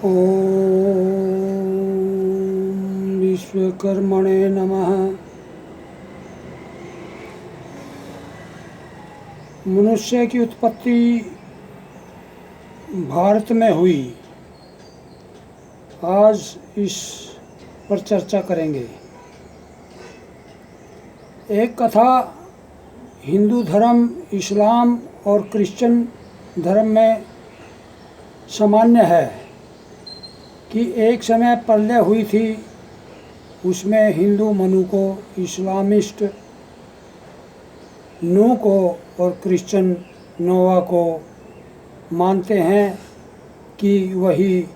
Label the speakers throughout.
Speaker 1: ओम विश्वकर्मणे नमः। मनुष्य की उत्पत्ति भारत में हुई। आज इस पर चर्चा करेंगे। एक कथा हिंदू धर्म, इस्लाम और क्रिश्चियन धर्म में सामान्य है कि एक समय प्रलय हुई थी। उसमें हिंदू मनु को, इस्लामिस्ट नूह को और क्रिश्चियन नोआ को मानते हैं कि वही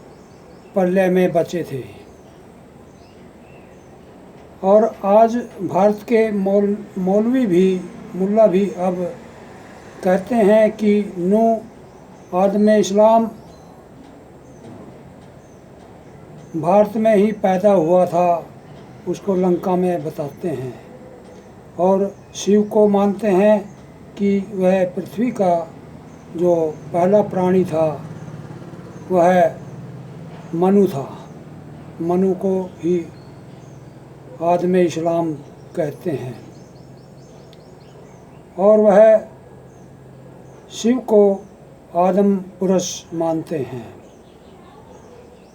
Speaker 1: प्रलय में बचे थे। और आज भारत के मुल्ला भी अब कहते हैं कि नूह आदम इस्लाम भारत में ही पैदा हुआ था, उसको लंका में बताते हैं। और शिव को मानते हैं कि वह पृथ्वी का जो पहला प्राणी था वह मनु था। मनु को ही आदम इस्लाम कहते हैं। और वह शिव को आदम पुरुष मानते हैं।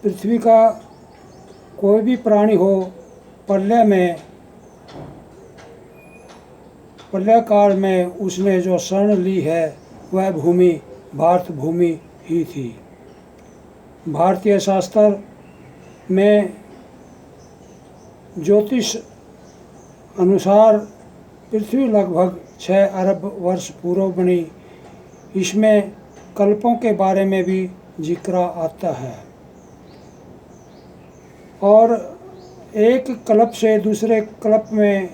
Speaker 1: पृथ्वी का कोई भी प्राणी हो, प्रलय काल में उसने जो शरण ली है वह भूमि भारत भूमि ही थी। भारतीय शास्त्र में ज्योतिष अनुसार पृथ्वी लगभग 6 अरब वर्ष पूर्व बनी। इसमें कल्पों के बारे में भी जिक्र आता है। और एक कल्प से दूसरे कल्प में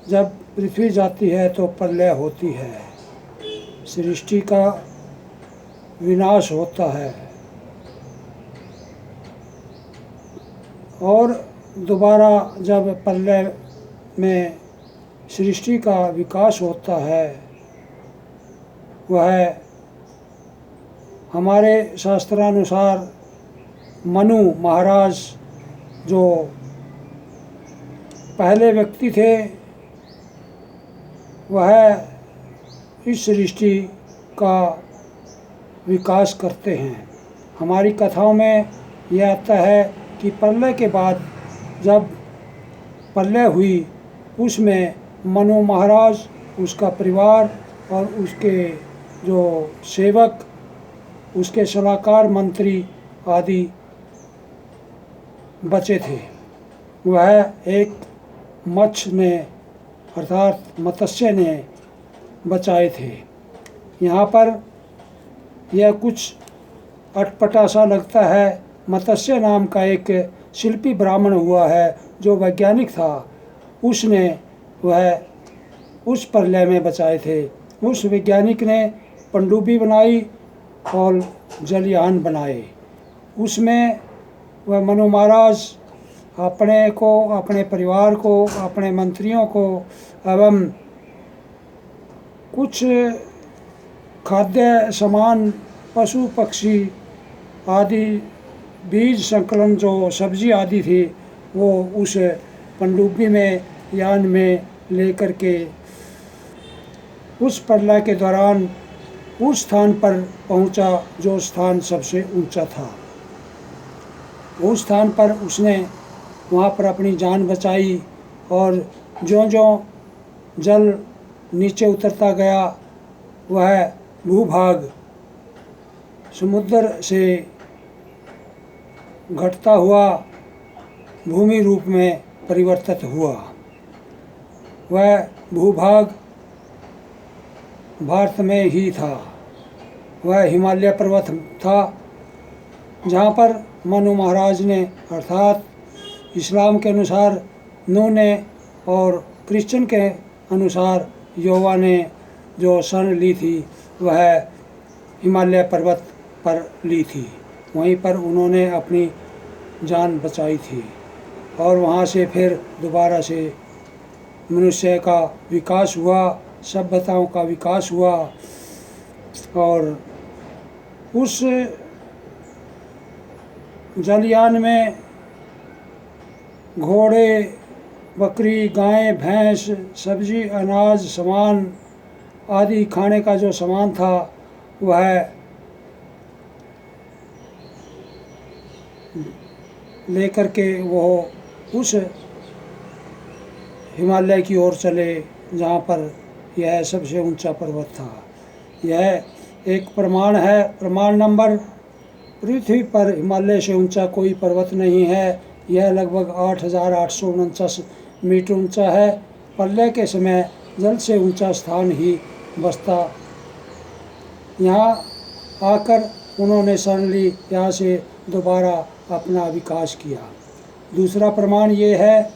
Speaker 1: जब पृथ्वी जाती है तो प्रलय होती है, सृष्टि का विनाश होता है और दोबारा जब प्रलय में सृष्टि का विकास होता है, वह हमारे शास्त्रानुसार मनु महाराज जो पहले व्यक्ति थे वह इस सृष्टि का विकास करते हैं। हमारी कथाओं में यह आता है कि प्रलय के बाद जब प्रलय हुई उसमें मनु महाराज, उसका परिवार और उसके जो सेवक, उसके सलाहकार, मंत्री आदि बचे थे। वह एक मत्स्य ने अर्थात मत्स्य ने बचाए थे। यहाँ पर यह कुछ अटपटा सा लगता है। मत्स्य नाम का एक शिल्पी ब्राह्मण हुआ है जो वैज्ञानिक था, उसने वह उस प्रलय में बचाए थे। उस वैज्ञानिक ने पनडुब्बी बनाई और जलयान बनाए। उसमें वह मनु महाराज अपने को, अपने परिवार को, अपने मंत्रियों को एवं कुछ खाद्य सामान, पशु पक्षी आदि, बीज संकलन जो सब्जी आदि थी, वो उस पनडुब्बी में, यान में लेकर के उस प्रलय के दौरान उस स्थान पर पहुंचा जो स्थान सबसे ऊंचा था। उस स्थान पर उसने वहाँ पर अपनी जान बचाई और ज्यों-ज्यों जल नीचे उतरता गया वह भूभाग समुद्र से घटता हुआ भूमि रूप में परिवर्तित हुआ। वह भूभाग भारत में ही था। वह हिमालय पर्वत था जहाँ पर मनु महाराज ने अर्थात इस्लाम के अनुसार नूह ने और क्रिश्चियन के अनुसार यहोवा ने जो शरण ली थी वह हिमालय पर्वत पर ली थी। वहीं पर उन्होंने अपनी जान बचाई थी और वहाँ से फिर दोबारा से मनुष्य का विकास हुआ, सभ्यताओं का विकास हुआ। और उस जलयान में घोड़े, बकरी, गाय, भैंस, सब्जी, अनाज, सामान आदि खाने का जो सामान था वह लेकर के वो उस हिमालय की ओर चले जहाँ पर यह सबसे ऊंचा पर्वत था। यह एक प्रमाण है। प्रमाण नंबर, पृथ्वी पर हिमालय से ऊंचा कोई पर्वत नहीं है। यह लगभग 8,849 मीटर ऊंचा है। प्रलय के समय जल से ऊंचा स्थान ही बसता। यहाँ आकर उन्होंने शरण ली, यहाँ से दोबारा अपना विकास किया। दूसरा प्रमाण ये है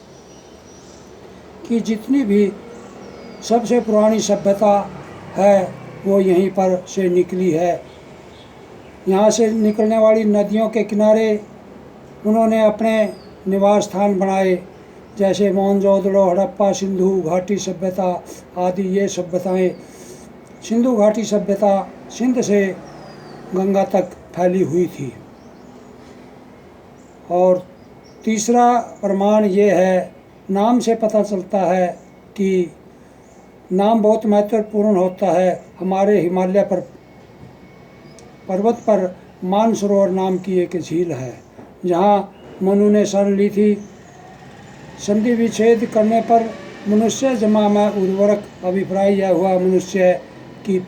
Speaker 1: कि जितनी भी सबसे पुरानी सभ्यता है वो यहीं पर से निकली है। यहाँ से निकलने वाली नदियों के किनारे उन्होंने अपने निवास स्थान बनाए, जैसे मोहनजोदड़ो, हड़प्पा, सिंधु घाटी सभ्यता आदि। ये सभ्यताएं, सिंधु घाटी सभ्यता सिंध से गंगा तक फैली हुई थी। और तीसरा प्रमाण ये है, नाम से पता चलता है कि नाम बहुत महत्वपूर्ण होता है। हमारे हिमालय पर पर्वत पर मानसरोवर नाम की एक झील है, जहाँ मनु ने शरण ली थी। संधि विच्छेद करने पर मनुष्य जमा में उर्वरक, अभिप्राय यह हुआ मनुष्य की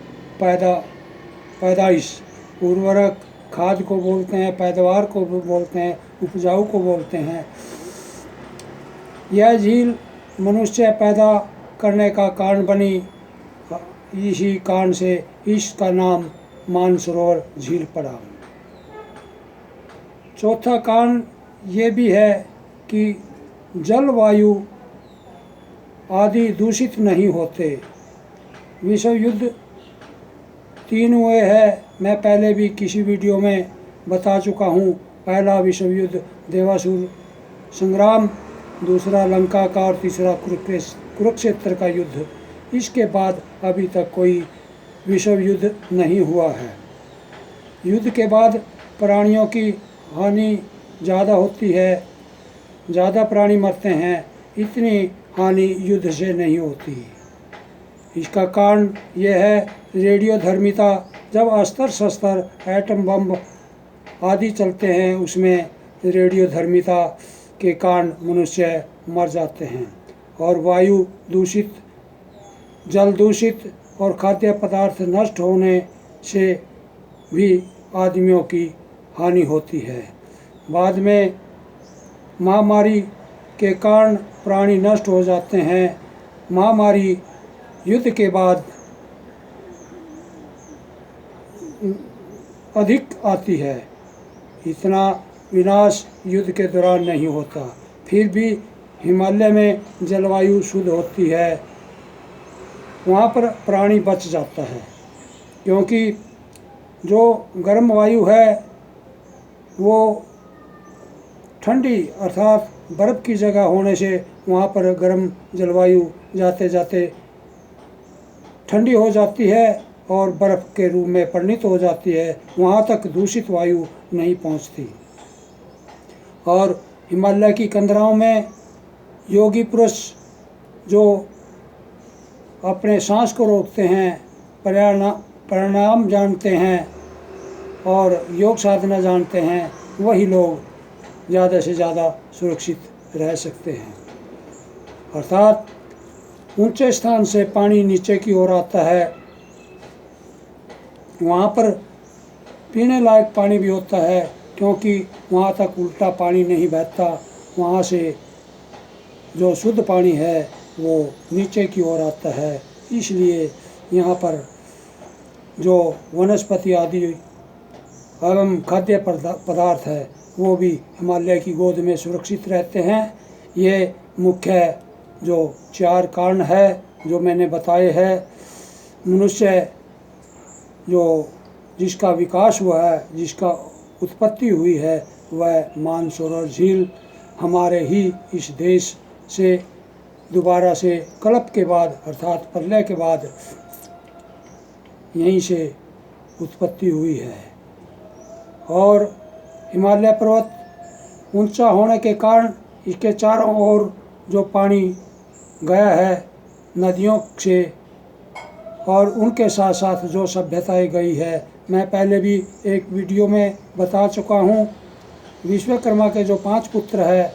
Speaker 1: पैदाइश। उर्वरक खाद को बोलते हैं, पैदावार को बोलते हैं, उपजाऊ को बोलते हैं। यह झील मनुष्य पैदा करने का कारण बनी। इसी कारण से इसका नाम मानसरोवर झील पड़ा। चौथा कारण ये भी है कि जलवायु आदि दूषित नहीं होते। विश्व युद्ध 3 हुए हैं, मैं पहले भी किसी वीडियो में बता चुका हूँ। पहला विश्व युद्ध देवासुर संग्राम, दूसरा लंका का और तीसरा कुरुक्षेत्र का युद्ध। इसके बाद अभी तक कोई विश्व युद्ध नहीं हुआ है। युद्ध के बाद प्राणियों की हानि ज़्यादा होती है, ज़्यादा प्राणी मरते हैं। इतनी हानि युद्ध से नहीं होती। इसका कारण यह है रेडियोधर्मिता। जब अस्त्र शस्त्र, एटम बम आदि चलते हैं, उसमें रेडियोधर्मिता के कारण मनुष्य मर जाते हैं। और वायु दूषित, जल दूषित और खाद्य पदार्थ नष्ट होने से भी आदमियों की हानि होती है। बाद में महामारी के कारण प्राणी नष्ट हो जाते हैं। महामारी युद्ध के बाद अधिक आती है। इतना विनाश युद्ध के दौरान नहीं होता। फिर भी हिमालय में जलवायु शुद्ध होती है, वहाँ पर प्राणी बच जाता है। क्योंकि जो गर्म वायु है वो ठंडी अर्थात बर्फ़ की जगह होने से वहाँ पर गर्म जलवायु जाते जाते ठंडी हो जाती है और बर्फ़ के रूप में परिणित हो जाती है। वहाँ तक दूषित वायु नहीं पहुँचती। और हिमालय की कंदराओं में योगी पुरुष जो अपने सांस को रोकते हैं, प्राणायाम जानते हैं और योग साधना जानते हैं, वही लोग ज़्यादा से ज़्यादा सुरक्षित रह सकते हैं। अर्थात ऊंचे स्थान से पानी नीचे की ओर आता है, वहाँ पर पीने लायक पानी भी होता है, क्योंकि वहाँ तक उल्टा पानी नहीं बहता। वहाँ से जो शुद्ध पानी है वो नीचे की ओर आता है। इसलिए यहाँ पर जो वनस्पति आदि एवं खाद्य पदार्थ है वो भी हिमालय की गोद में सुरक्षित रहते हैं। ये मुख्य जो 4 कारण है जो मैंने बताए हैं। मनुष्य जो जिसका विकास हुआ है, जिसका उत्पत्ति हुई है, वह मानसरोवर झील हमारे ही इस देश से दोबारा से कल्प के बाद अर्थात प्रलय के बाद यहीं से उत्पत्ति हुई है। और हिमालय पर्वत ऊंचा होने के कारण इसके चारों ओर जो पानी गया है नदियों से, और उनके साथ साथ जो सभ्यताएं गई है, मैं पहले भी एक वीडियो में बता चुका हूँ। विश्वकर्मा के जो 5 पुत्र हैं,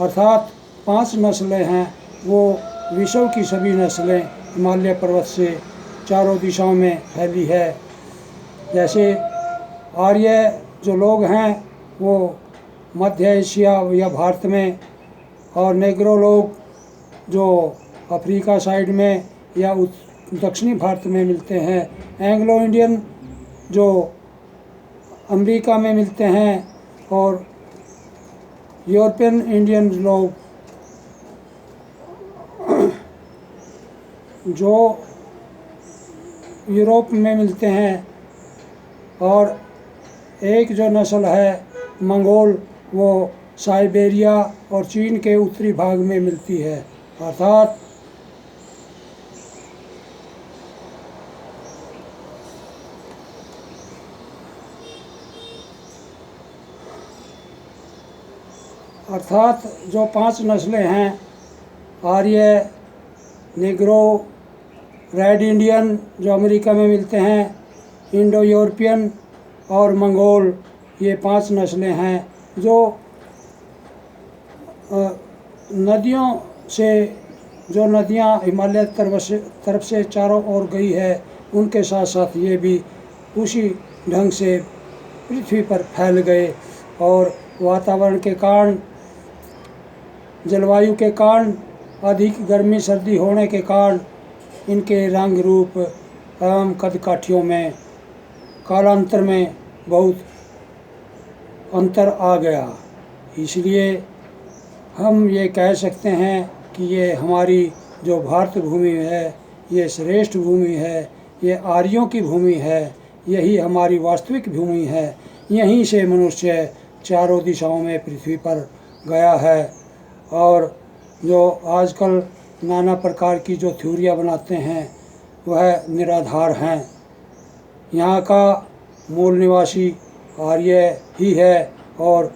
Speaker 1: अर्थात 5 नस्लें हैं, वो विश्व की सभी नस्लें हिमालय पर्वत से चारों दिशाओं में फैली है। जैसे आर्य जो लोग हैं वो मध्य एशिया या भारत में, और नेग्रो लोग जो अफ्रीका साइड में या दक्षिणी भारत में मिलते हैं। एंग्लो इंडियन जो अमेरिका में मिलते हैं, और यूरोपियन इंडियन लोग जो यूरोप में मिलते हैं। और एक जो नस्ल है मंगोल, वो साइबेरिया और चीन के उत्तरी भाग में मिलती है। अर्थात जो 5 नस्लें हैं, आर्य, नेग्रो, रेड इंडियन जो अमेरिका में मिलते हैं, इंडो यूरोपियन और मंगोल, ये 5 नस्लें हैं जो नदियों से, जो नदियाँ हिमालय तरफ से चारों ओर गई है, उनके साथ साथ ये भी उसी ढंग से पृथ्वी पर फैल गए। और वातावरण के कारण, जलवायु के कारण, अधिक गर्मी सर्दी होने के कारण इनके रंग रूप एवं कद काठियों में कालांतर में बहुत अंतर आ गया। इसलिए हम ये कह सकते हैं कि ये हमारी जो भारत भूमि है, ये श्रेष्ठ भूमि है, ये आर्यों की भूमि है, यही हमारी वास्तविक भूमि है। यहीं से मनुष्य चारों दिशाओं में पृथ्वी पर गया है। और जो आजकल नाना प्रकार की जो थ्योरियाँ बनाते हैं, वह निराधार हैं। यहाँ का मूल निवासी आर्य ही है, और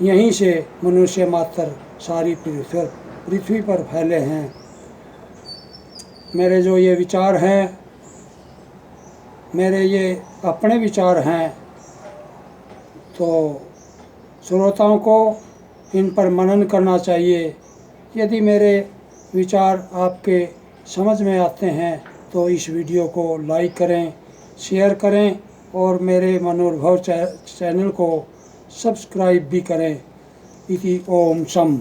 Speaker 1: यहीं से मनुष्य मात्र सारी पृथ्वी पर फैले हैं। मेरे जो ये विचार हैं, मेरे ये अपने विचार हैं, तो श्रोताओं को इन पर मनन करना चाहिए। यदि मेरे विचार आपके समझ में आते हैं तो इस वीडियो को लाइक करें, शेयर करें, और मेरे मनोनुभव चैनल को सब्सक्राइब भी करें। इति ओम शम।